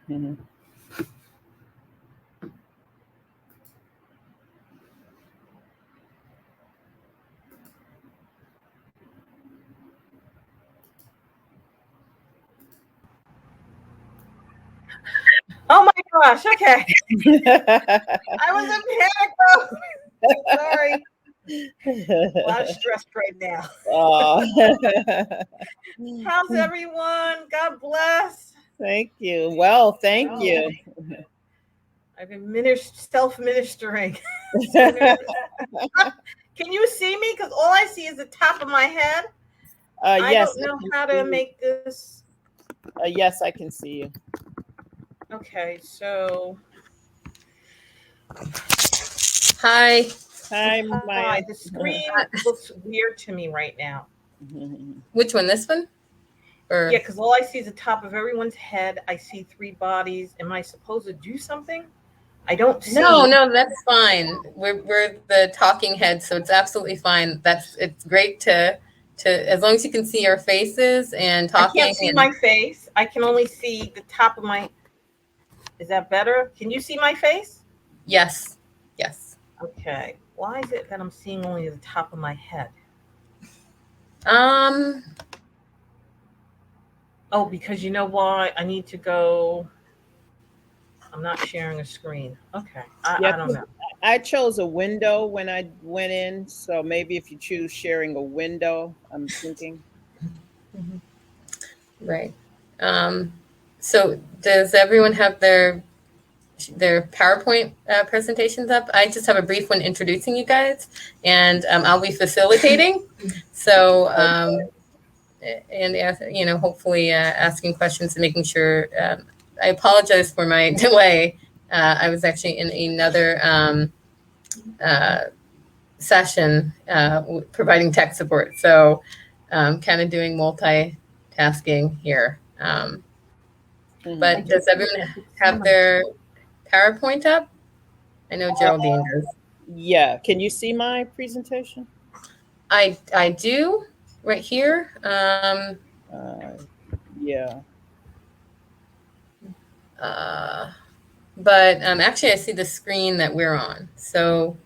Mhm. Oh my gosh. Okay. I was in panic mode. Sorry. A lot of stress right now. Oh. How's everyone? God bless. Thank you. Well, thank Oh, you. I've been self-ministering. Can you see me? Because all I see is the top of my head. I Yes, don't I know can how see to you. make this. Yes, I can see you. Okay, so Hi. Hi, hi. Maya. The screen looks weird to me right now. Which one? This one? Or Yeah, because all I see is the top of everyone's head. I see three bodies. Am I supposed to do something? I don't see. no, that's fine. We're the talking heads, so it's absolutely fine. It's great to as long as you can see your faces and I talking. can't see my face. I can only see the top of my. Is that better? Can you see my face? Yes. Yes. Okay. Why is it that I'm seeing only the top of my head? Um. Oh, because you know why? I need to go. I'm not sharing a screen. Okay. Yeah, I don't know. I chose a window when I went in, so maybe if you choose sharing a window, I'm thinking. Right. So does everyone have their PowerPoint presentations up? I just have a brief one introducing you guys, and I'll be facilitating. So, and hopefully asking questions and making sure. I apologize for my delay. I was actually in another uh, session providing tech support, so kind of doing multitasking here. But does everyone have their PowerPoint up? I know Geraldine does. Yeah, can you see my presentation? I do right here. Uh, yeah. Uh, but actually, I see the screen that we're on. So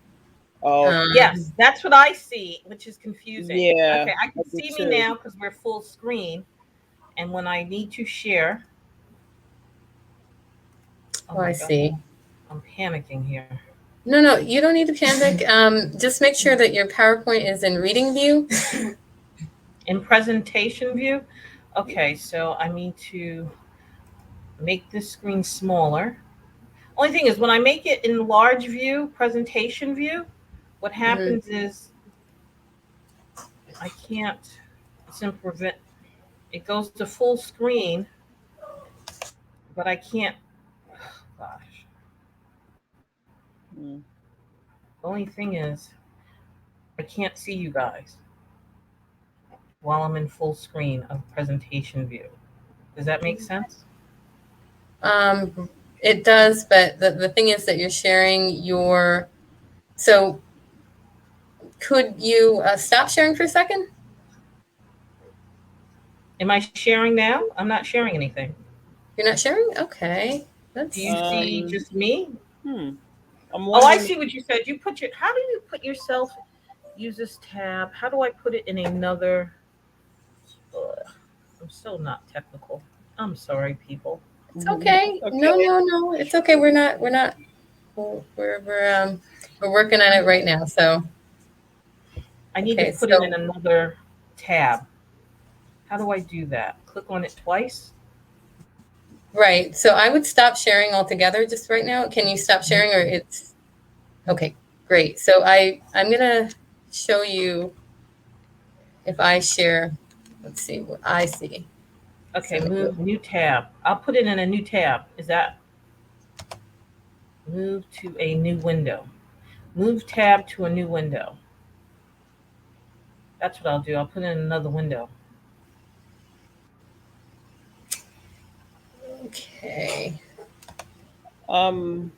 Oh, Yes, that's what I see, which is confusing. yeah, Okay, I I can do see me too. now because we're full screen. And when I need to share, oh I my God, see. I'm panicking here. No, you don't need to panic. Just make sure that your PowerPoint is in reading view. In presentation view, okay, so I need to make this screen smaller. Only thing is, when I make it in large view, presentation view, what happens is I can't. It's in prevent. It goes to full screen, but I can't. Gosh, Mm. the only thing is I can't see you guys while I'm in full screen of presentation view. Does that make sense? It does, but the thing is that you're sharing your. So could you stop sharing for a second? Am I sharing now? I'm not sharing anything. You're not sharing? Okay. Do you That's see just me? Hmm. I'm Oh, I wondering. see what you said. You put your. How do you put yourself? Use this tab. How do I put it in another? Ugh, I'm so not technical. I'm sorry, people. it's okay. Okay. No. It's okay. We're working on it right now. So I need to okay. put it in So another tab. How do I do that? Click on it twice. right. So I would stop sharing altogether just right now. Can you stop sharing or it's okay, great. So I'm gonna show you if I share, let's see what I see. Okay, So move new tab. I'll put it in a new tab. Is that move to a new window? Move tab to a new window. That's what I'll do. I'll put in another window. okay. Hmm.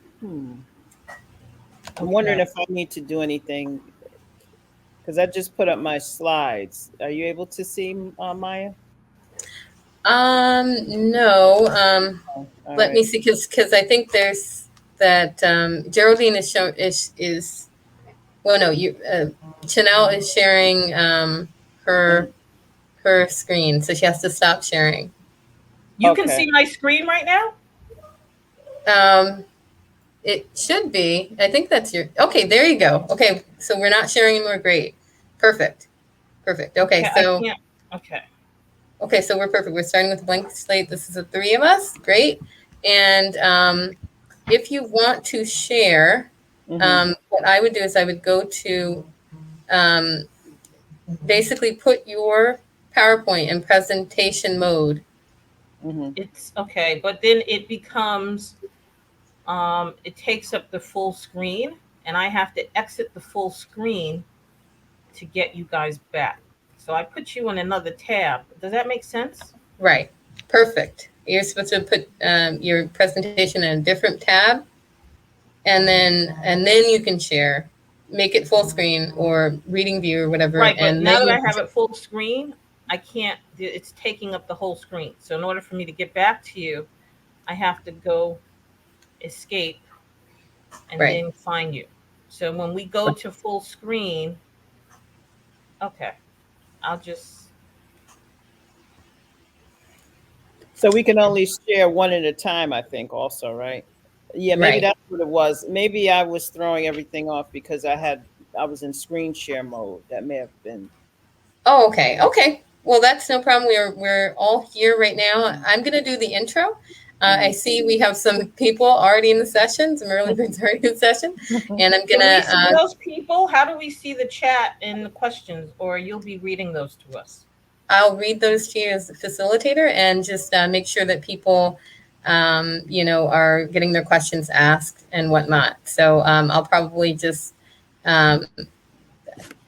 I'm wondering Okay. if I need to do anything because I just put up my slides. Are you able to see, Maya? No. Oh, all Let me right. see, because I think there's that Geraldine is show is well, no, you Chanel is sharing her her screen, so she has to stop sharing. You can Okay. see my screen right now? Um, it should be. I think that's your. Okay, there you go. Okay, so we're not sharing anymore. Great, perfect, perfect. Okay, Okay, I so can't. Okay. okay, so we're perfect. We're starting with a blank slate. This is the three of us. Great, and if you want to share, Mm-hmm. what I would do is I would go to um, basically put your PowerPoint in presentation mode. Mm-hmm. It's okay, but then it becomes it takes up the full screen, and I have to exit the full screen to get you guys back. So I put you in another tab. Does that make sense? Right. Perfect. You're supposed to put your presentation in a different tab, and then you can share, make it full screen or reading view or whatever, Right, but and then now that you I have it full screen, I can't. It's taking up the whole screen. So in order for me to get back to you, I have to go escape and right. then find you. So when we go to full screen, okay, I'll just. So we can only share one at a time, I think, also, right? Yeah, maybe Right. that's what it was. Maybe I was throwing everything off because I was in screen share mode. That may have been. Oh, okay. Okay. Well, that's no problem. We're all here right now. I'm gonna do the intro. I Mhm. see we have some people already in the session, some early birds already in session, and I'm Can we gonna see those people? How do we see the chat and the questions, or you'll be reading those to us? I'll read those to you as the facilitator and just make sure that people, are getting their questions asked and whatnot. So I'll probably just um,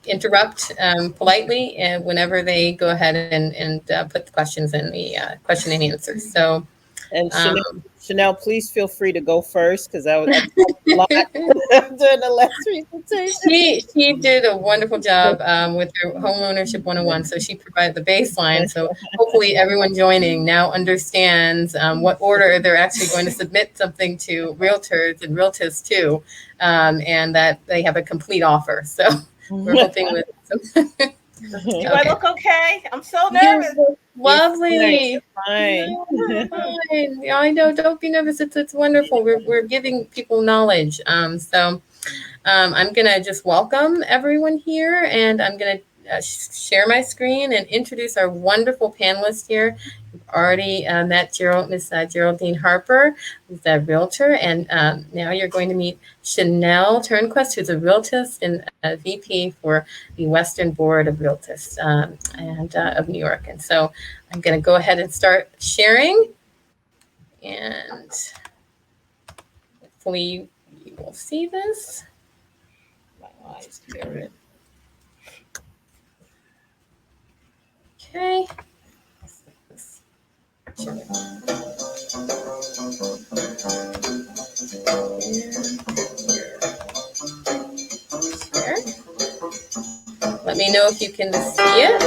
interrupt politely whenever they go ahead and put the questions in the question and answers. So And um, Chanel, please feel free to go first because I talked a lot during the last presentation. she did a wonderful job with her homeownership 101. So she provided the baseline. So hopefully everyone joining now understands what order they're actually going to submit something to realtors and realtors too, and that they have a complete offer. So we're hoping with some. Do I Okay. look okay? I'm so You nervous. look You're fine. lovely. You're fine. No, you're fine. Yeah, I know. Don't be nervous. It's wonderful. We're giving people knowledge. I'm gonna just welcome everyone here, and I'm gonna share my screen and introduce our wonderful panelists here. We've already met Miss Geraldine Harper, who's a realtor, and now you're going to meet Chanel Turnquist, who's a realtist and a VP for the Western Board of Realtors and of New York. And so I'm going to go ahead and start sharing, and hopefully you will see this. My eyes clear. Okay. Share. Let me know if you can see it.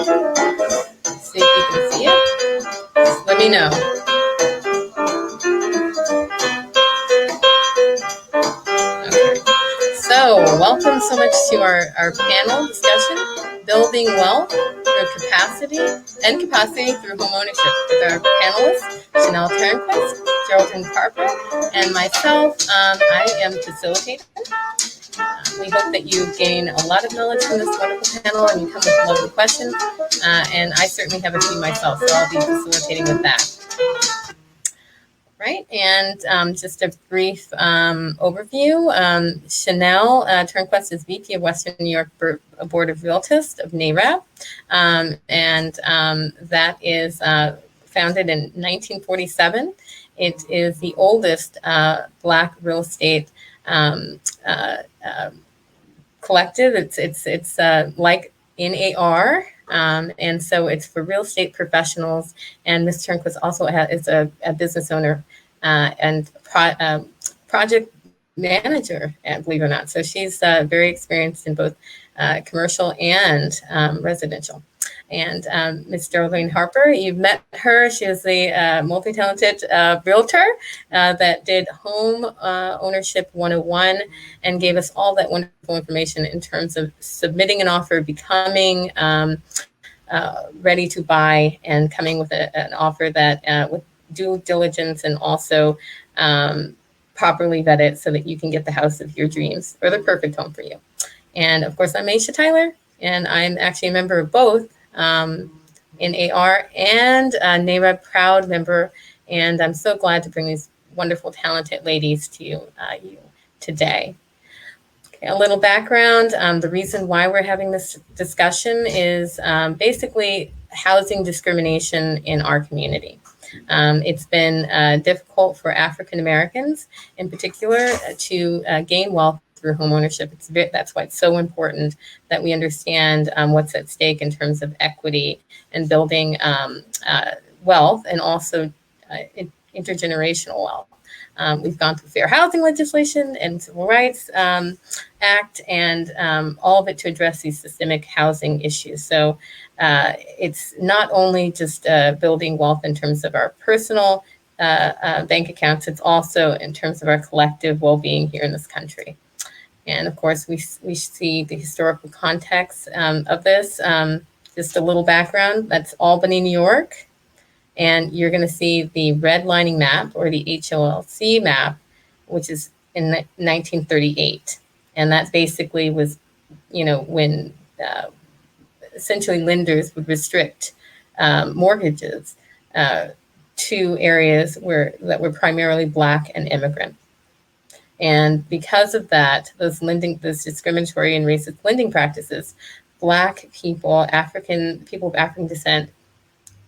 See if you can see it. Just let me know. Okay. So, welcome so much to our panel discussion, Building Wealth Through Capacity through Home Ownership, with our panelists, Chanel Turnquist, Geraldine Harper, and myself. I am facilitator. We hope that you gain a lot of knowledge from this wonderful panel and you come with lovely questions. And I certainly have a few myself, so I'll be facilitating with that. Right, and just a brief overview. Chanel Turnquist is VP of Western New York Board of Realtors of NAREB, and that is founded in 1947. It is the oldest Black real estate collective. It's like NAR. And so it's for real estate professionals. And Ms. Turnquist also is a business owner and project manager, believe it or not. So she's very experienced in both commercial and residential. And Miss Geraldine Harper, you've met her. She is a multi-talented realtor that did Home Ownership 101 and gave us all that wonderful information in terms of submitting an offer, becoming ready to buy, and coming with an offer that with due diligence and also properly vetted so that you can get the house of your dreams or the perfect home for you. And of course, I'm Aisha Tyler, and I'm actually a member of both in AR and NAREB proud member. And I'm so glad to bring these wonderful, talented ladies to you today. Okay, a little background. The reason why we're having this discussion is basically housing discrimination in our community. It's been difficult for African Americans in particular to gain wealth through homeownership. That's why it's so important that we understand what's at stake in terms of equity and building wealth, and also intergenerational wealth. We've gone through fair housing legislation and civil rights act, and all of it to address these systemic housing issues. So it's not only just building wealth in terms of our personal bank accounts, it's also in terms of our collective well-being here in this country. And of course, we see the historical context of this. Just a little background, that's Albany, New York. And you're going to see the redlining map, or the HOLC map, which is in 1938. And that basically was, when essentially lenders would restrict mortgages to areas that were primarily Black and immigrant. And because of that, those discriminatory and racist lending practices, Black people, people of African descent,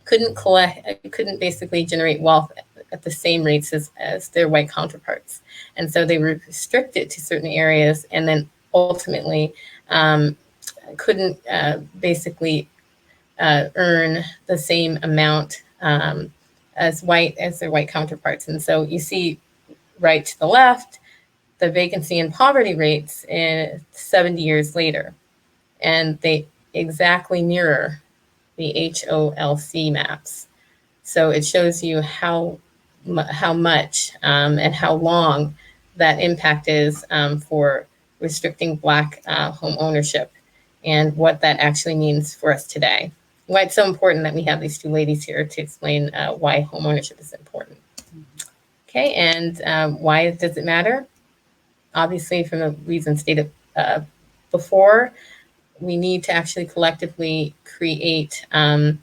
couldn't basically generate wealth at the same rates as their white counterparts. And so they were restricted to certain areas, and then ultimately couldn't basically earn the same amount as their white counterparts. And so you see right to the left, the vacancy and poverty rates 70 years later, and they exactly mirror the HOLC maps. So it shows you how much and how long that impact is for restricting Black home ownership, and what that actually means for us today. Why it's so important that we have these two ladies here to explain why home ownership is important. Okay, and why does it matter? Obviously, from the reasons stated before, we need to actually collectively create and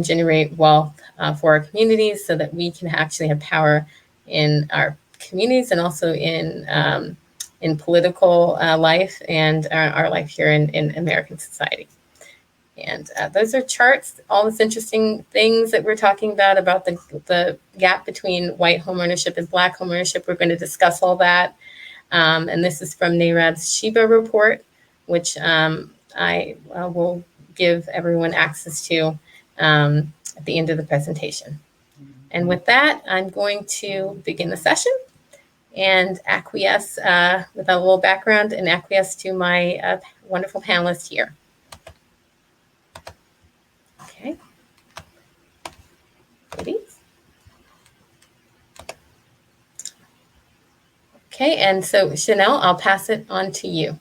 generate wealth for our communities, so that we can actually have power in our communities, and also in political life and our life here in American society. And those are charts, all this interesting things that we're talking about the gap between white homeownership and Black homeownership. We're going to discuss all that. And this is from NAREB's Sheba report, which I will give everyone access to at the end of the presentation. And with that, I'm going to begin the session and acquiesce with a little background, and acquiesce to my wonderful panelists here. Okay. Ladies. Okay, and so Chanel, I'll pass it on to you.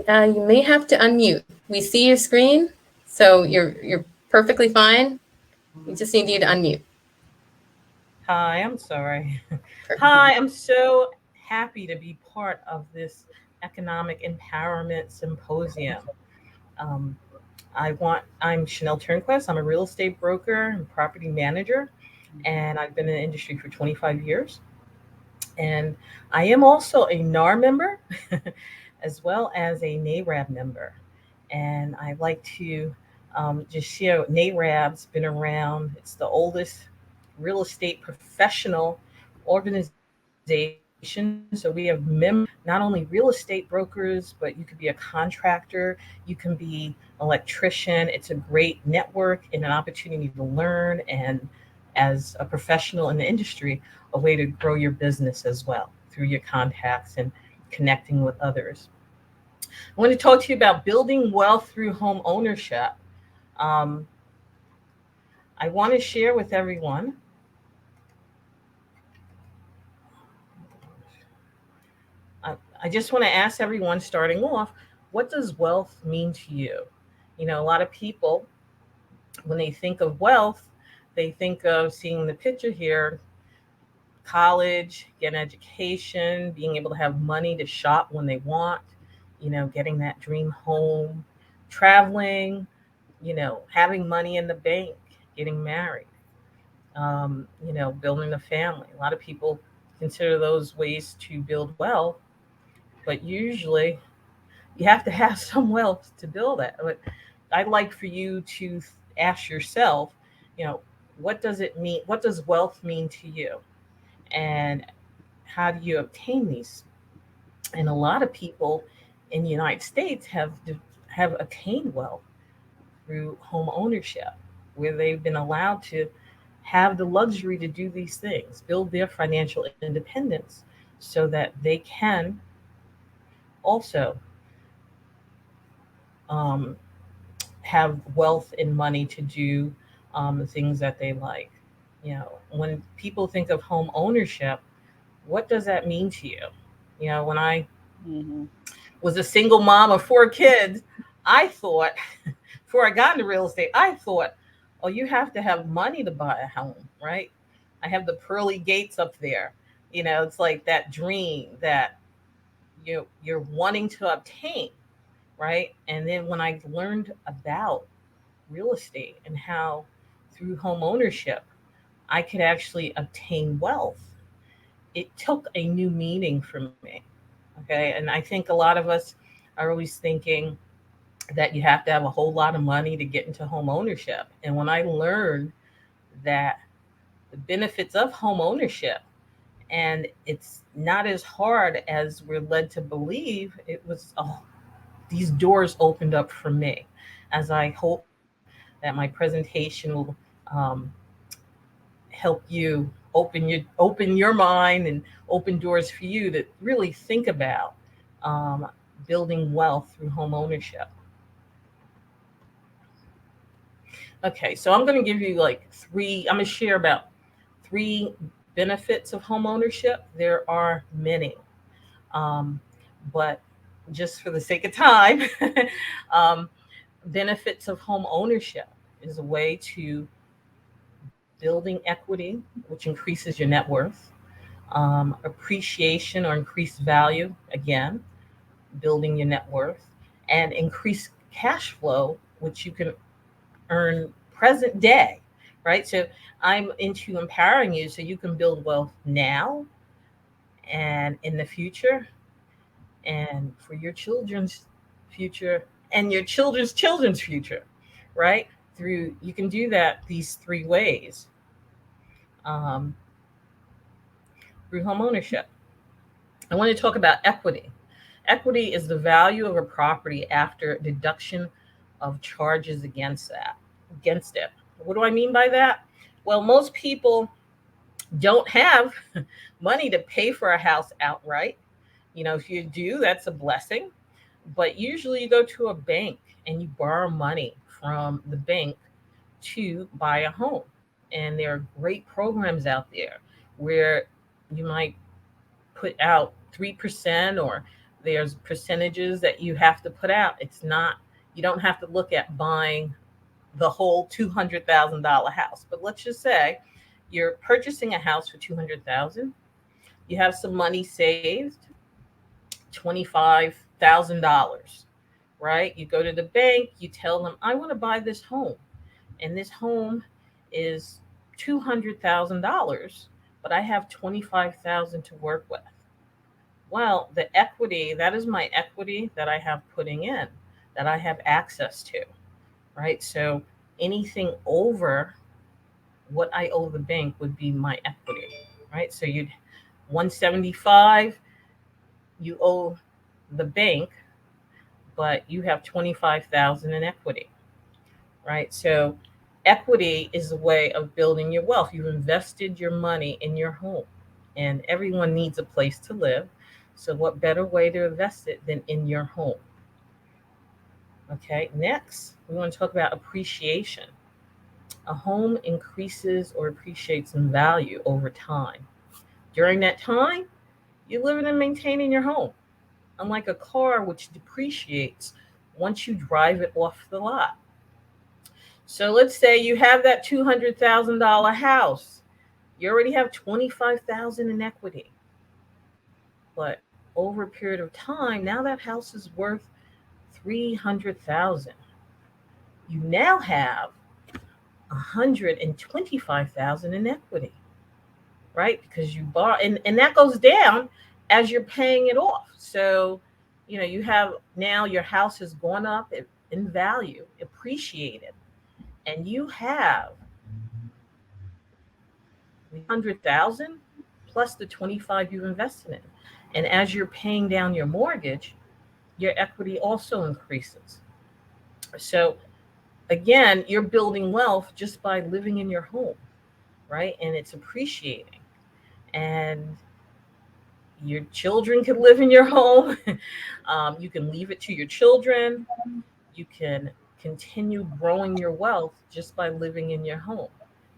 You may have to unmute. We see your screen, so you're perfectly fine. We just need you to unmute. Hi, I'm sorry. Perfect. Hi, I'm so happy to be part of this economic empowerment symposium. I'm Chanel Turnquist. I'm a real estate broker and property manager, and I've been in the industry for 25 years. And I am also a NAR member, as well as a NAREB member. And I'd like to just share, NAREB's been around. It's the oldest real estate professional organization So we have members, not only real estate brokers, but you could be a contractor, you can be an electrician. It's a great network and an opportunity to learn, and as a professional in the industry, a way to grow your business as well through your contacts and connecting with others. I want to talk to you about building wealth through home ownership. Um, I want to share with everyone. I, I just want to ask everyone starting off, what does wealth mean to you? You know, a lot of people, when they think of wealth, they think of seeing the picture here: college, get an education, being able to have money to shop when they want, getting that dream home, traveling, having money in the bank, getting married, building a family. A lot of people consider those ways to build wealth, but usually you have to have some wealth to build it. But I'd like for you to ask yourself, you know, what does it mean? What does wealth mean to you? And how do you obtain these? And a lot of people in the United States have attained wealth through home ownership, where they've been allowed to have the luxury to do these things, build their financial independence, so that they can also um, have wealth and money to do the things that they like. When people think of home ownership, what does that mean to you? When I Mm-hmm. was a single mom of 4 kids, I thought, before I got into real estate, I thought, oh, you have to have money to buy a home, right? I have the pearly gates up there. It's like that dream that you're wanting to obtain, right? And then when I learned about real estate and how through home ownership I could actually obtain wealth, it took a new meaning for me. Okay. And I think a lot of us are always thinking that you have to have a whole lot of money to get into home ownership. And when I learned that the benefits of home ownership, and it's not as hard as we're led to believe, it was, oh, these doors opened up for me. As I hope that my presentation will um, help you open your mind and open doors for you to really think about um, building wealth through home ownership. Okay, so I'm going to give you like three. I'm going to share about three benefits of home ownership. There are many, um, but just for the sake of time, um, benefits of home ownership is a way to building equity, which increases your net worth, appreciation or increased value, again, building your net worth, and increased cash flow, which you can earn present day, right? So I'm into empowering you so you can build wealth now and in the future, and for your children's future and your children's children's future, right? Through You can do that these three ways, um, through home ownership. I want to talk about equity. Equity is the value of a property after deduction of charges against it. What do I mean by that? Well, most people don't have money to pay for a house outright. If you do, that's a blessing. But usually you go to a bank and you borrow money from the bank to buy a home. And there are great programs out there where you might put out 3%, or there's percentages that you have to put out. It's not, you don't have to look at buying the whole $200,000 house. But let's just say you're purchasing a house for 200,000. You have some money saved, $25,000, right? You go to the bank, you tell them, I want to buy this home. And this home is $200,000, but I have 25,000 to work with. Well, the equity, that is my equity that I have putting in, that I have access to, right? So anything over what I owe the bank would be my equity, right? So 175 you owe the bank, but you have 25,000 in equity, right? So equity is a way of building your wealth. You've invested your money in your home, and everyone needs a place to live. So what better way to invest it than in your home? Okay, next, we want to talk about appreciation. A home increases or appreciates in value over time. During that time, you're living and maintaining your home, unlike a car which depreciates once you drive it off the lot. So let's say you have that $200,000 house. You already have 25,000 in equity. But over a period of time, now that house is worth 300,000. You now have 125,000 in equity, right? Because you bought, and that goes down as you're paying it off. So, you have now your house has gone up in value, appreciated, and you have 100,000 plus the 25 you've invested in. And as you're paying down your mortgage, your equity also increases. So again, you're building wealth just by living in your home, right? And it's appreciating. And your children can live in your home. You can leave it to your children. You can continue growing your wealth just by living in your home.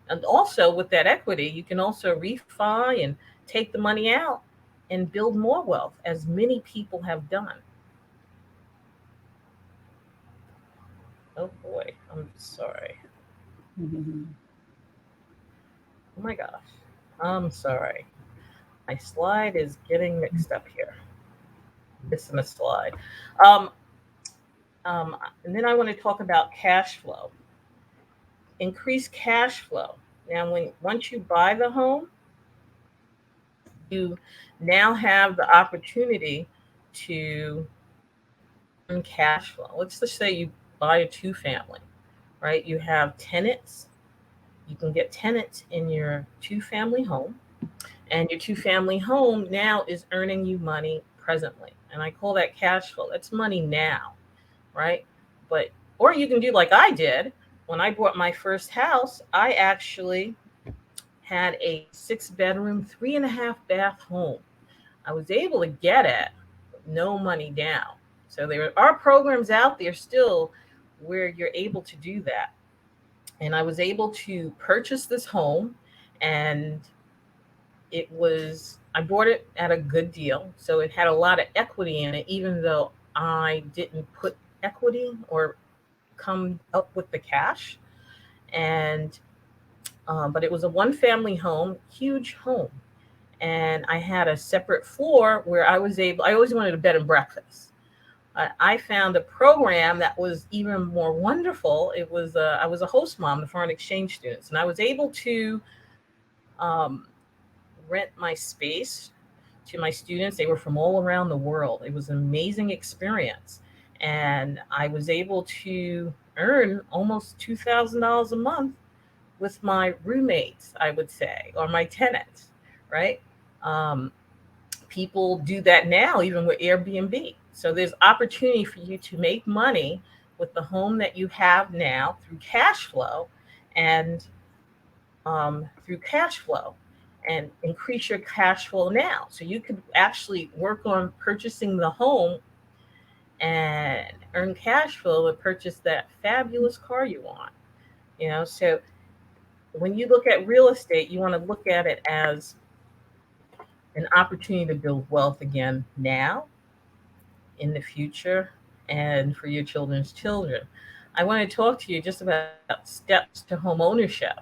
And also with that equity, you can also refi and take the money out and build more wealth, as many people have done. Oh boy, I'm sorry. Oh my gosh, I'm sorry. My slide is getting mixed up here. Missing a slide. Um, and then I want to talk about cash flow. Increase cash flow. Now, once you buy the home, you now have the opportunity to earn cash flow. Let's just say you buy a two-family, right? You have tenants. You can get tenants in your two-family home, and your two-family home now is earning you money presently. And I call that cash flow. That's money now, right? But or you can do like I did. When I bought my first house, I actually had a 6-bedroom, 3.5 bath home. I was able to get it with no money down. So there are programs out there still where you're able to do that. And I was able to purchase this home, and I bought it at a good deal. So it had a lot of equity in it, even though I didn't put equity or come up with the cash. And but it was a one-family home, huge home, and I had a separate floor where I always wanted a bed and breakfast. I found a program that was even more wonderful. I was a host mom to foreign exchange students, and I was able to um, rent my space to my students. They were from all around the world. It was an amazing experience, and I was able to earn almost $2,000 a month with my roommates, I would say, or my tenants, right? Um, People do that now, even with Airbnb. So there's opportunity for you to make money with the home that you have now through cash flow, and through cash flow, and increase your cash flow now. So you could actually work on purchasing the home and earn cash flow to purchase that fabulous car you want. So when you look at real estate, you want to look at it as an opportunity to build wealth again now, in the future, and for your children's children. I want to talk to you just about steps to home ownership.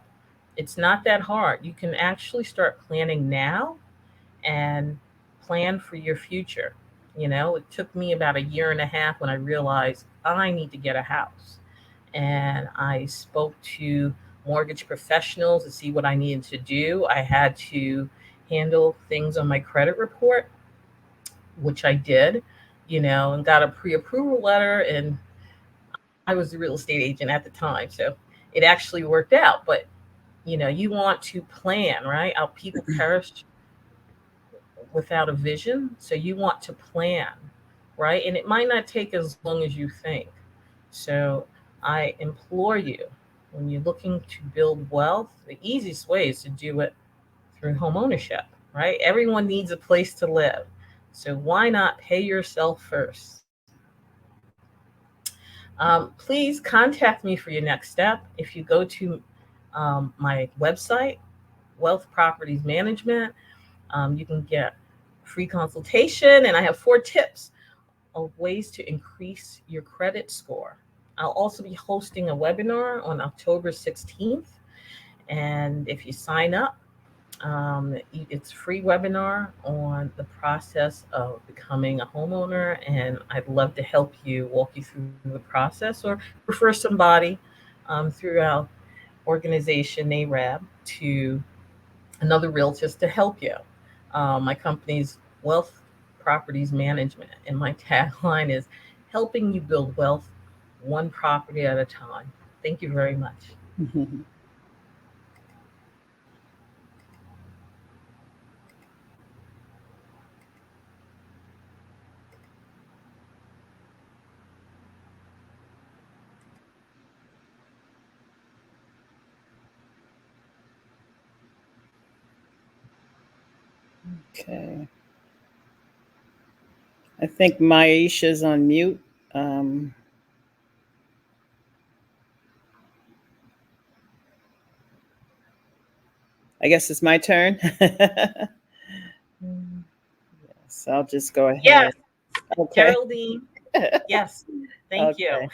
It's not that hard. You can actually start planning now and plan for your future. It took me about a year and a half when I realized I need to get a house. And I spoke to mortgage professionals to see what I needed to do. I had to handle things on my credit report, which I did, and got a pre approval letter. And I was the real estate agent at the time. So it actually worked out. But, you want to plan, right? Our people perish without a vision. So you want to plan, right? And it might not take as long as you think. So I implore you, when you're looking to build wealth, the easiest way is to do it through home ownership, right? Everyone needs a place to live. So why not pay yourself first? Please contact me for your next step. If you go to my website, Wealth Properties Management, you can get free consultation, and I have 4 tips of ways to increase your credit score. I'll also be hosting a webinar on October 16th. And if you sign up, it's a free webinar on the process of becoming a homeowner. And I'd love to help you, walk you through the process, or refer somebody through our organization, NARAB, to another realtor to help you. My company's Wealth Properties Management, and my tagline is helping you build wealth one property at a time. Thank you very much. Okay. I think Maisha's on mute. I guess it's my turn. Yes, I'll just go ahead. Yes, Okay. Geraldine. Yes, thank you. Okay.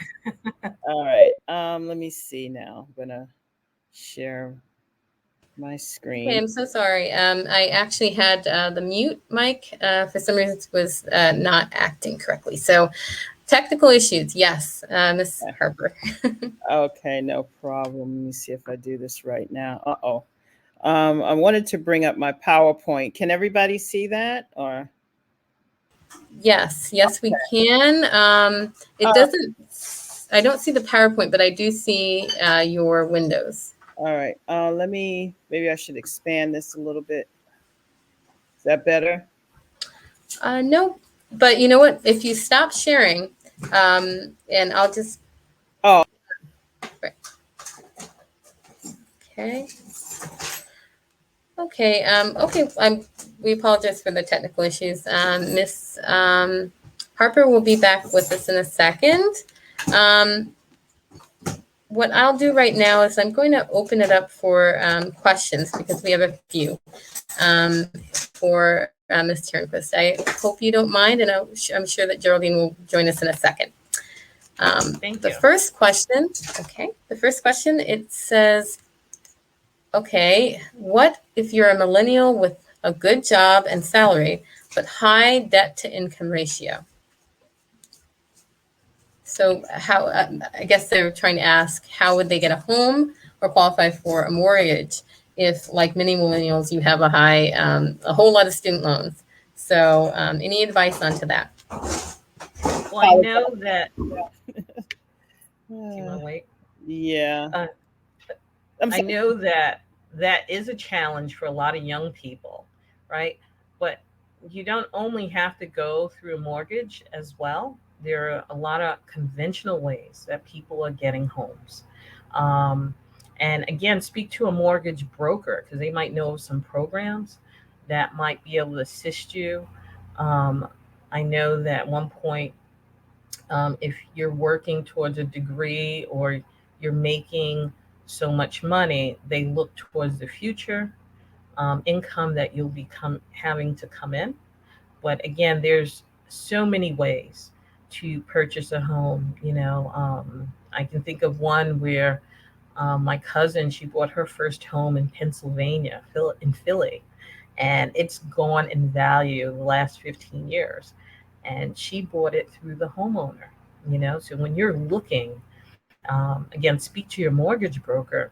All right. Let me see now. I'm gonna share my screen. Okay, I'm so sorry. I actually had the mute mic for some reason was not acting correctly. So technical issues, yes, Miss Harper. Okay, no problem. Let me see if I do this right now. Uh-oh. I wanted to bring up my PowerPoint. Can everybody see that? Or Yes, we can. It doesn't. I don't see the PowerPoint, but I do see your windows. All right. Maybe I should expand this a little bit. Is that better? No, but you know what? If you stop sharing, and I'll just. Oh. Right. Okay. Okay. Okay. We apologize for the technical issues. Miss Harper will be back with us in a second. What I'll do right now is I'm going to open it up for questions, because we have a few for Ms. Turnquist. I hope you don't mind, and I'm sure that Geraldine will join us in a second. Thank you. The first question, it says, okay, what if you're a millennial with a good job and salary, but high debt to income ratio? So how, I guess they're trying to ask, how would they get a home or qualify for a mortgage if, like many millennials, you have a whole lot of student loans? So any advice onto that? Well, I know that. Do you want to wait? Yeah. I know that is a challenge for a lot of young people, right? But you don't only have to go through a mortgage as well. There are a lot of conventional ways that people are getting homes. And again, speak to a mortgage broker, because they might know of some programs that might be able to assist you. I know that at one point, if you're working towards a degree or you're making so much money, they look towards the future income that you'll be having to come in. But again, there's so many ways to purchase a home. I can think of one where my cousin, she bought her first home in Pennsylvania, in Philly, and it's gone in value the last 15 years. And she bought it through the homeowner. So when you're looking, again, speak to your mortgage broker,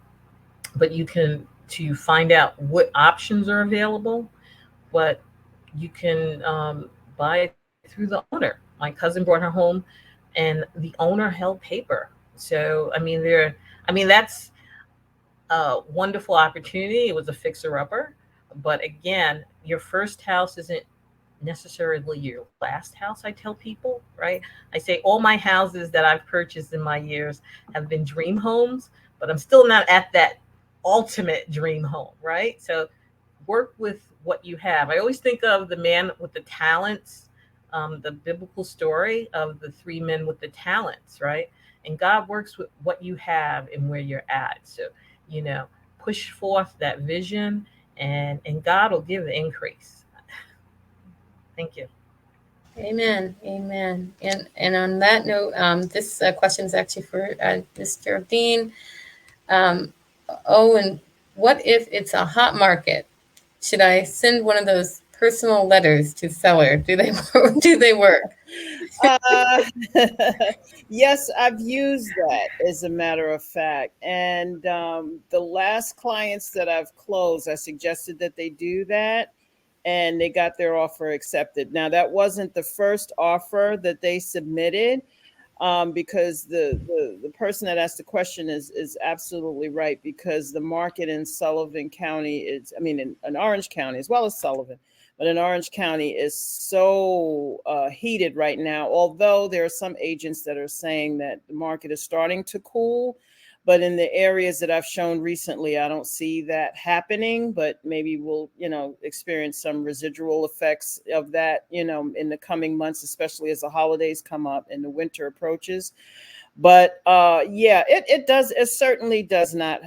but you can to find out what options are available. But you can buy it through the owner. My cousin brought her home, and the owner held paper. So that's a wonderful opportunity. It was a fixer upper, but again, your first house isn't necessarily your last house. I tell people, right? I say all my houses that I've purchased in my years have been dream homes, but I'm still not at that ultimate dream home, right? So work with what you have. I always think of the man with the talents, the biblical story of the three men with the talents, right? And God works with what you have and where you're at. So, you know, push forth that vision, and God will give the increase. Thank you. Amen. Amen. And on that note, this question is actually for Miss Geraldine. Oh, and what if it's a hot market? Should I send one of those personal letters to seller? Do they do they work? Uh, yes, I've used that as a matter of fact. And the last clients that I've closed, I suggested that they do that and they got their offer accepted. Now, that wasn't the first offer that they submitted, because the person that asked the question is absolutely right, because the market in Sullivan County is, I mean, in Orange County as well as Sullivan, but in Orange County is so heated right now. Although there are some agents that are saying that the market is starting to cool, but in the areas that I've shown recently, I don't see that happening. But maybe we'll, experience some residual effects of that, in the coming months, especially as the holidays come up and the winter approaches. But yeah, it certainly does not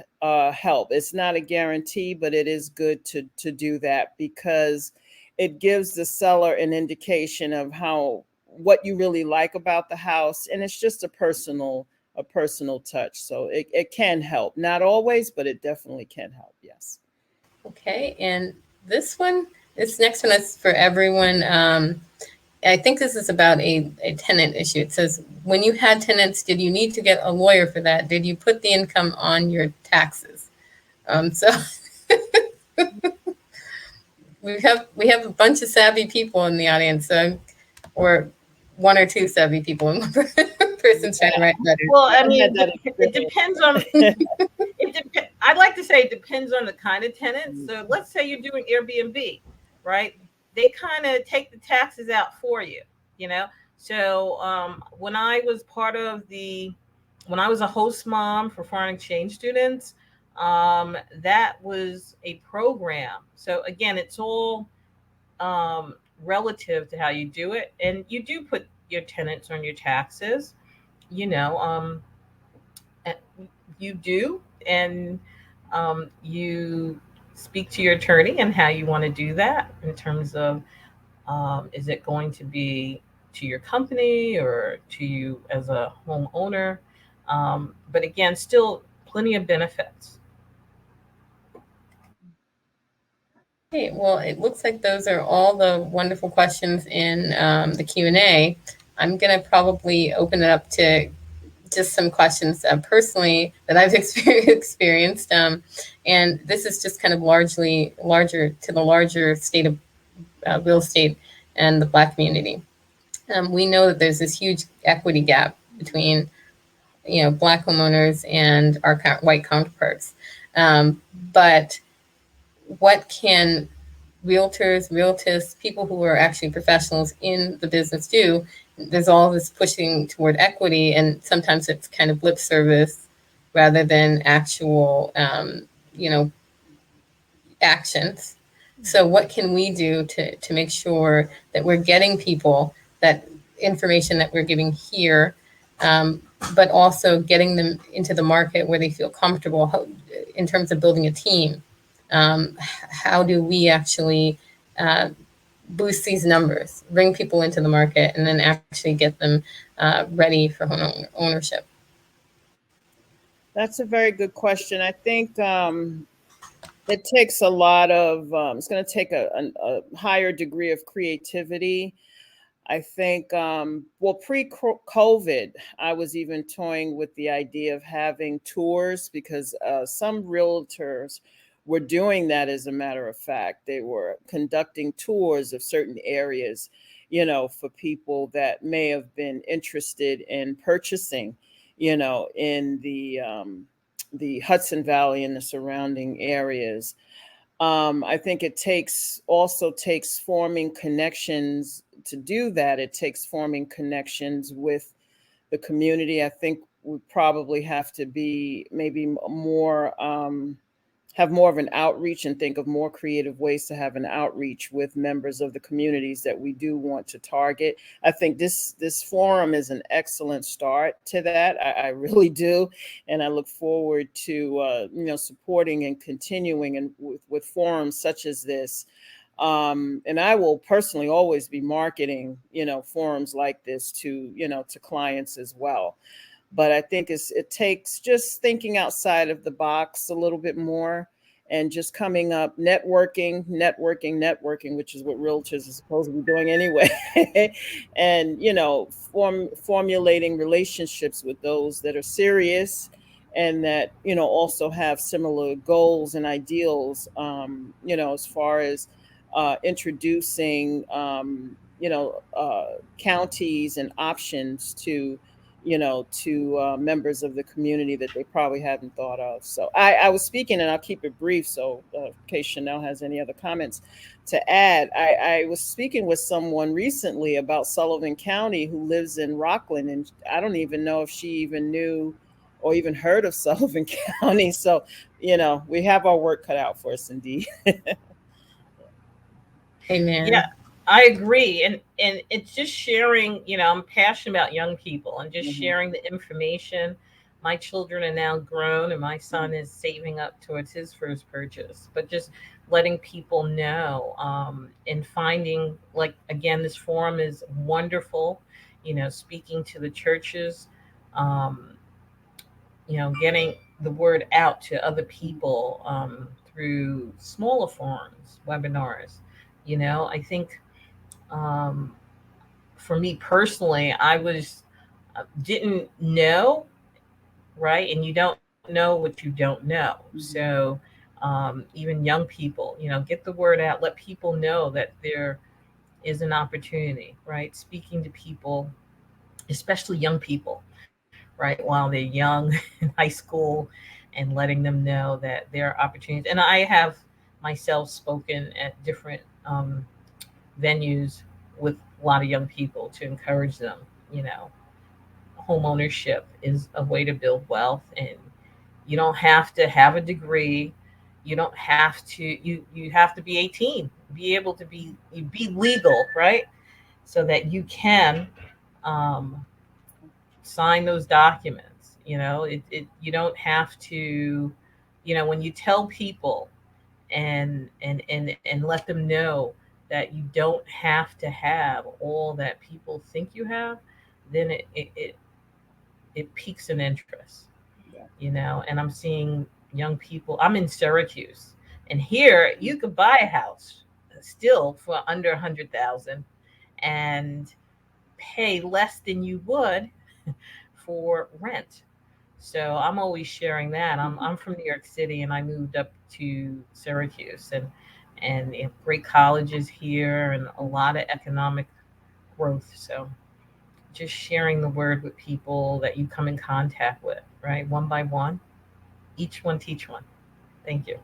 help. It's not a guarantee, but it is good to do that, because it gives the seller an indication of what you really like about the house, and it's just a personal touch. So it can help. Not always, but it definitely can help. Yes. Okay, and this next one is for everyone. I think this is about a tenant issue. It says, when you had tenants, did you need to get a lawyer for that? Did you put the income on your taxes? So we have a bunch of savvy people in the audience, or one or two savvy people, and one person's trying to write letters. Well, I mean, that it depends on. I'd like to say it depends on the kind of tenants. So let's say you're doing Airbnb, right? They kind of take the taxes out for you, you know. So when I was when I was a host mom for foreign exchange students, that was a program. So again, it's all relative to how you do it, and you do put your tenants on your taxes. You know, uh, you do, and you speak to your attorney and how you want to do that in terms of, is it going to be to your company or to you as a homeowner? But again, still plenty of benefits. Okay, well, it looks like those are all the wonderful questions in the Q&A. I'm going to probably open it up to just some questions personally that I've experienced. And this is just kind of larger to the larger state of real estate and the Black community. We know that there's this huge equity gap between, Black homeowners and our white counterparts. But what can realtors, people who are actually professionals in the business do? There's all this pushing toward equity, and sometimes it's kind of lip service rather than actual, actions. So what can we do to make sure that we're getting people that information that we're giving here, but also getting them into the market where they feel comfortable in terms of building a team? How do we actually boost these numbers, bring people into the market, and then actually get them ready for home ownership? That's a very good question. I think it takes a lot of, it's going to take a higher degree of creativity. I think, well, pre-COVID, I was even toying with the idea of having tours, because some realtors were doing that. As a matter of fact, they were conducting tours of certain areas, for people that may have been interested in purchasing, in the Hudson Valley and the surrounding areas. I think it takes forming connections to do that. It takes forming connections with the community. I think we probably have to be maybe more have more of an outreach and think of more creative ways to have an outreach with members of the communities that we do want to target. I think this forum is an excellent start to that. I really do, and I look forward to supporting and continuing and with forums such as this. And I will personally always be marketing, forums like this to, to clients as well. But I think it takes just thinking outside of the box a little bit more and just coming up, networking, which is what realtors are supposed to be doing anyway. And, formulating relationships with those that are serious and that, also have similar goals and ideals, as far as introducing, counties and options to members of the community that they probably hadn't thought of. So I was speaking, and I'll keep it brief. So in case Chanel has any other comments to add, I was speaking with someone recently about Sullivan County who lives in Rockland, and I don't even know if she even knew or even heard of Sullivan County. So, we have our work cut out for us indeed. Amen. Yeah, I agree. And it's just sharing, I'm passionate about young people and just sharing the information. My children are now grown and my son is saving up towards his first purchase. But just letting people know, and finding, like, again, this forum is wonderful, speaking to the churches, um, getting the word out to other people, through smaller forums, webinars. I think, um, for me personally, I was didn't know, right? And you don't know what you don't know. So, even young people, get the word out, let people know that there is an opportunity, right? Speaking to people, especially young people, right, while they're young in high school, and letting them know that there are opportunities. And I have myself spoken at different, venues with a lot of young people to encourage them. You know, home ownership is a way to build wealth, and you don't have to have a degree. You don't have to. You have to be 18, be able to be legal, right? So that you can, um, sign those documents. You don't have to. When you tell people and let them know that you don't have to have all that people think you have, then it piques an interest. Yeah. And I'm seeing young people. I'm in Syracuse, and here you could buy a house still for under 100,000 and pay less than you would for rent. So I'm always sharing that. I'm from New York City, and I moved up to Syracuse, and great colleges here and a lot of economic growth. So just sharing the word with people that you come in contact with, right? One by one, each one teach one. Thank you.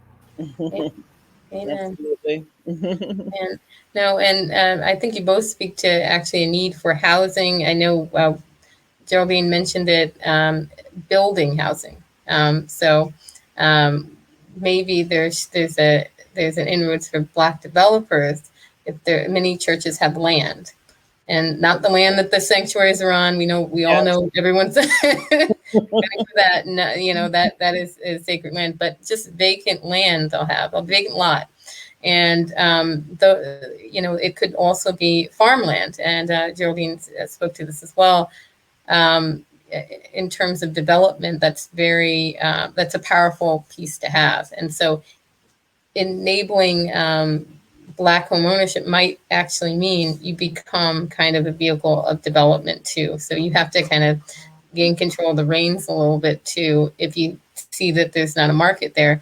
Amen. Absolutely. And no, and I think you both speak to actually a need for housing. I know Geraldine mentioned it, building housing. So maybe there's an inroads for Black developers if there many churches have land. And not the land that the sanctuaries are on. We all know everyone's for that. No, that is sacred land, but just vacant land they'll have a vacant lot, and it could also be farmland. And Geraldine spoke to this as well. Um, in terms of development, that's a powerful piece to have, and so enabling Black home ownership might actually mean you become kind of a vehicle of development too. So you have to kind of gain control of the reins a little bit too. If you see that there's not a market there,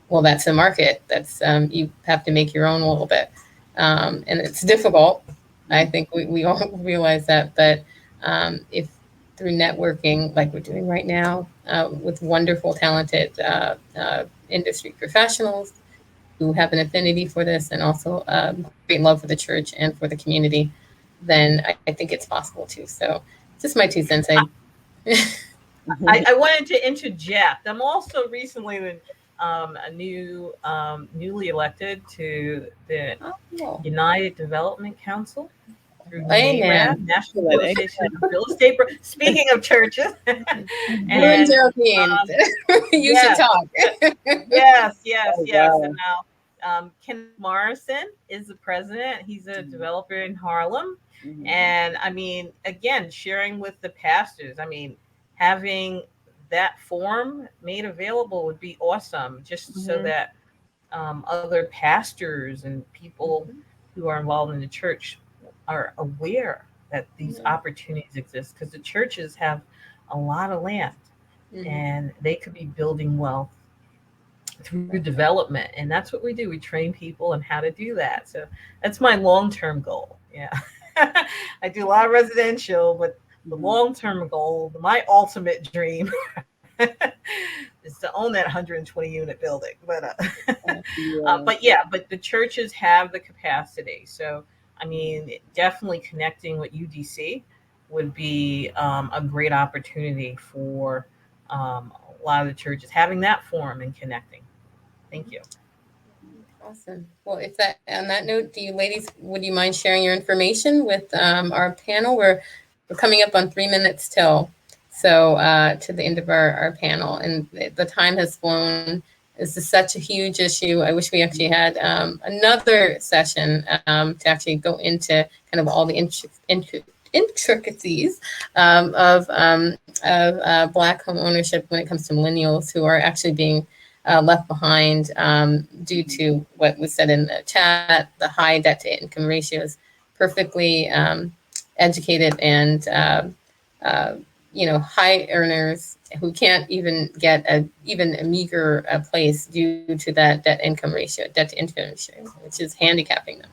well, that's the market. That's you have to make your own a little bit, and it's difficult. I think we all realize that, but if through networking like we're doing right now with wonderful, talented industry professionals, who have an affinity for this and also great love for the church and for the community, then I think it's possible too. So just my 2 cents. I wanted to interject. I'm also recently a newly elected to the Oh, United Development Council through NARED, amen. National Excellent. Association of Real Estate. Speaking of churches, You and and Geraldine, you should yes, talk. yes, Oh, yes. And wow. now Ken Morrison is the president. He's a developer in Harlem. Mhm. And I mean, again, sharing with the pastors, I mean, having that form made available would be awesome, just so Mhm. that other pastors and people who are involved in the church are aware that these Mhm. opportunities exist, because the churches have a lot of land Mhm. and they could be building wealth through development. And that's what we do. We train people on how to do that. So that's my long-term goal. Yeah. I do a lot of residential, but the Mhm. long-term goal, my ultimate dream is to own that 120 unit building. Yeah. But yeah, but the churches have the capacity. So, I mean, definitely connecting with UDC would be a great opportunity for a lot of the churches having that forum and connecting. Thank you. Awesome. Well, if that on that note, do you ladies would you mind sharing your information with our panel? We're coming up on 3 minutes till, so to the end of our panel, and the time has flown. This is such a huge issue. I wish we actually had another session to actually go into kind of all the intricacies of Black home ownership when it comes to millennials who are actually being left behind due to what was said in the chat, the high debt to income ratios, perfectly educated and high earners who can't even get even a meager place due to that debt to income ratio, which is handicapping them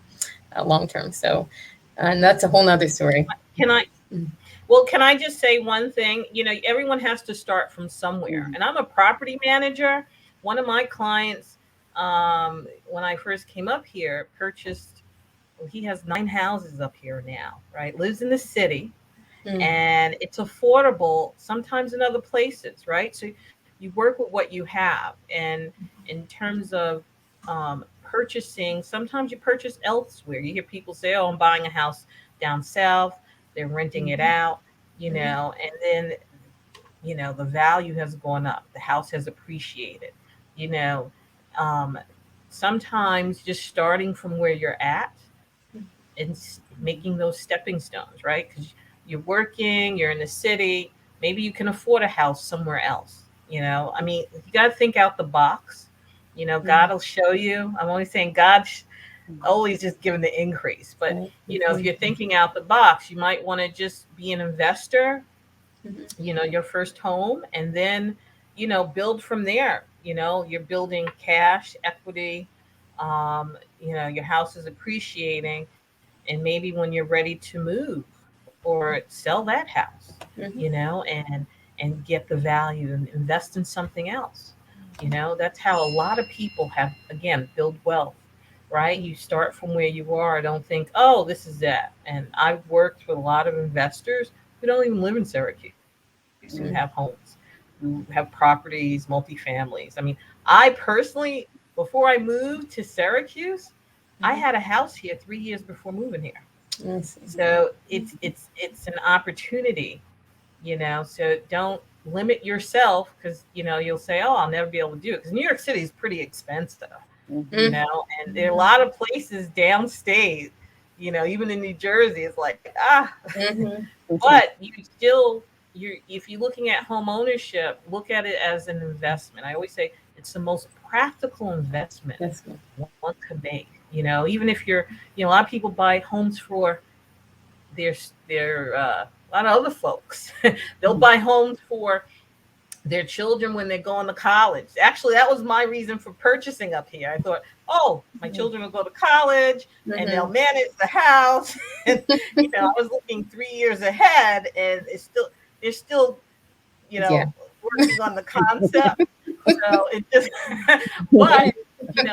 long term. So, and that's a whole nother story. Can I? Mm. Well, can I just say one thing? You know, everyone has to start from somewhere. Mhm. And I'm a property manager. One of my clients, when I first came up here, purchased, well, he has 9 houses up here now, right? Lives in the city, Mm. and it's affordable sometimes in other places, right? So you work with what you have. And in terms of purchasing, sometimes you purchase elsewhere. You hear people say, oh, I'm buying a house down south, they're renting it out, and then, the value has gone up, the house has appreciated, you know. Um, Sometimes just starting from where you're at and making those stepping stones, right? Because you're working, you're in the city, maybe you can afford a house somewhere else. I mean, you got to think out the box. God will show you. I'm only saying God always just giving the increase. But, if you're thinking out the box, you might want to just be an investor, your first home, and then, build from there. You're building cash, equity, your house is appreciating, and maybe when you're ready to move or sell that house, and get the value and invest in something else. That's how a lot of people have, again, build wealth, right? You start from where you are. Don't think, oh, this is that. And I've worked with a lot of investors who don't even live in Syracuse, who have homes, who have properties, multifamilies. I mean, I personally, before I moved to Syracuse, I had a house here 3 years before moving here. Yes. So it's an opportunity, so don't limit yourself, because you'll say, oh, I'll never be able to do it, because New York City is pretty expensive, Mhm. and there are a lot of places downstate, even in New Jersey, it's like, but if you're looking at home ownership, look at it as an investment. I always say it's the most practical investment Yes. one could make. Even if a lot of people buy homes for a lot of other folks. They'll buy homes for their children when they're going to college. Actually, that was my reason for purchasing up here. I thought, oh, my children will go to college and they'll manage the house. And I was looking 3 years ahead, and they're still, Yeah. working on the concept. So it just, but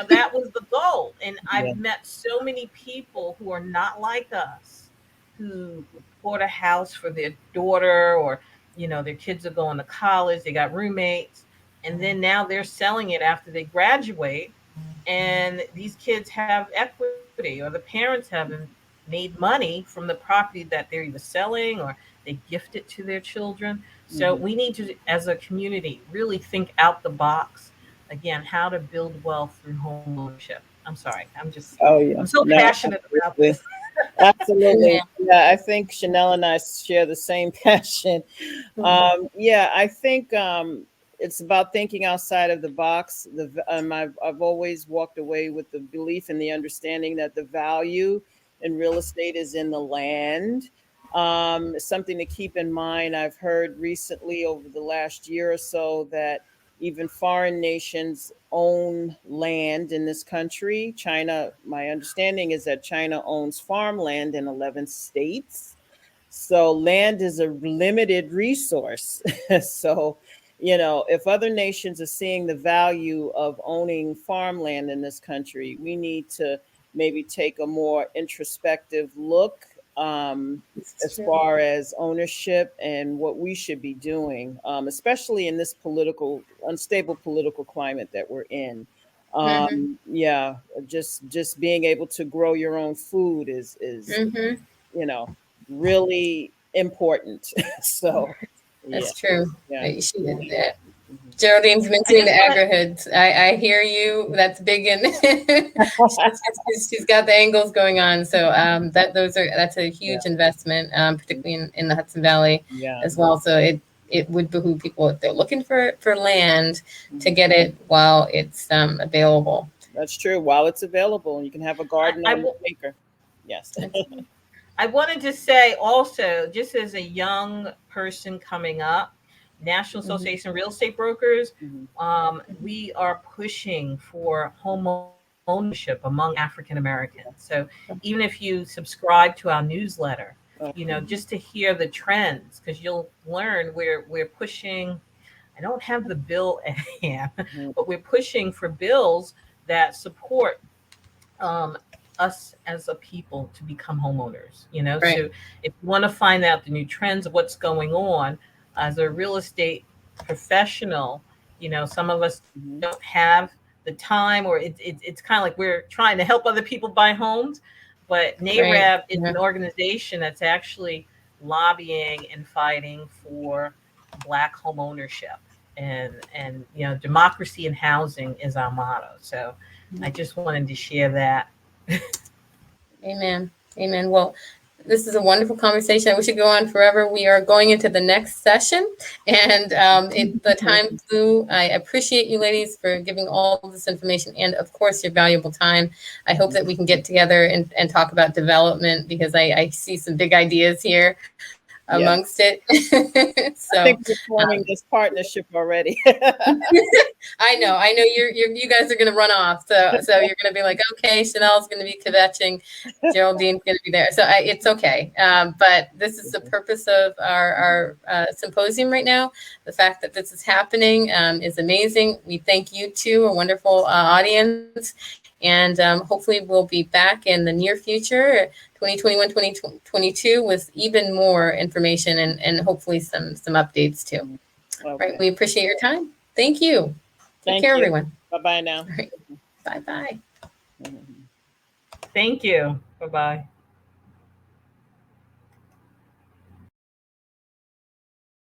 that was the goal. And Yeah. I've met so many people who are not like us, who bought a house for their daughter, or their kids are going to college, they got roommates, and then now they're selling it after they graduate, and these kids have equity, or the parents haven't made money from the property that they're either selling or they gift it to their children. So Mhm. we need to, as a community, really think out the box. Again, how to build wealth through home ownership. I'm sorry, Oh yeah. I'm so No, passionate about absolutely. this. Absolutely. Yeah, I think Chanel and I share the same passion. Yeah, I think it's about thinking outside of the box. I've always walked away with the belief and the understanding that the value in real estate is in the land. Something to keep in mind. I've heard recently over the last year or so that even foreign nations own land in this country. China, my understanding is that China owns farmland in 11 states. So land is a limited resource. So, if other nations are seeing the value of owning farmland in this country, we need to maybe take a more introspective look, as far as ownership and what we should be doing, especially in this unstable political climate that we're in. Mm-hmm. Yeah, just being able to grow your own food is Mm-hmm. you know really important. So yeah, That's true. yeah. Mhm. Geraldine's I mentioning the just want agri-hoods. I hear you. That's big, and she's got the angles going on. So that's a Yeah, huge investment, particularly in the Hudson Valley yeah. as well. So it would behoove people, if they're looking for land, to Mhm. get it while it's available. That's true. While it's available, you can have a I, garden I, on your w- acre. Yes. I wanted to say also, just as a young person coming up, National Mhm. Association of Real Estate Brokers, Mhm. we are pushing for home ownership among African Americans. So even if you subscribe to our newsletter, Okay. just to hear the trends, because you'll learn we're pushing. I don't have the bill at hand, Mhm. but we're pushing for bills that support um, us as a people to become homeowners. Right. So if you want to find out the new trends of what's going on as a real estate professional, some of us Mhm. don't have the time, or it's kind of like we're trying to help other people buy homes. But Right. NAREB is Yeah. an organization that's actually lobbying and fighting for Black home ownership, and democracy and housing is our motto. So I just wanted to share that. Amen. Amen. Well, this is a wonderful conversation. We should go on forever. We are going into the next session, and the time flew. I appreciate you ladies for giving all of this information, and of course your valuable time. I hope that we can get together and talk about development, because I see some big ideas here Yeah. amongst it. I So think we're forming this partnership already. I know you guys are gonna run off. So you're gonna be like, okay, Chanel's gonna be kvetching, Geraldine's gonna be there. So it's okay. But this is the purpose of our symposium right now. The fact that this is happening is amazing. We thank you too, a wonderful audience, and hopefully we'll be back in the near future, 2021, 2022, with even more information and hopefully some updates too. Right. Okay. We appreciate your time. Thank you. Take Thank care, you. everyone. Bye bye now. All right. Bye bye. Mhm. Thank you. Bye bye.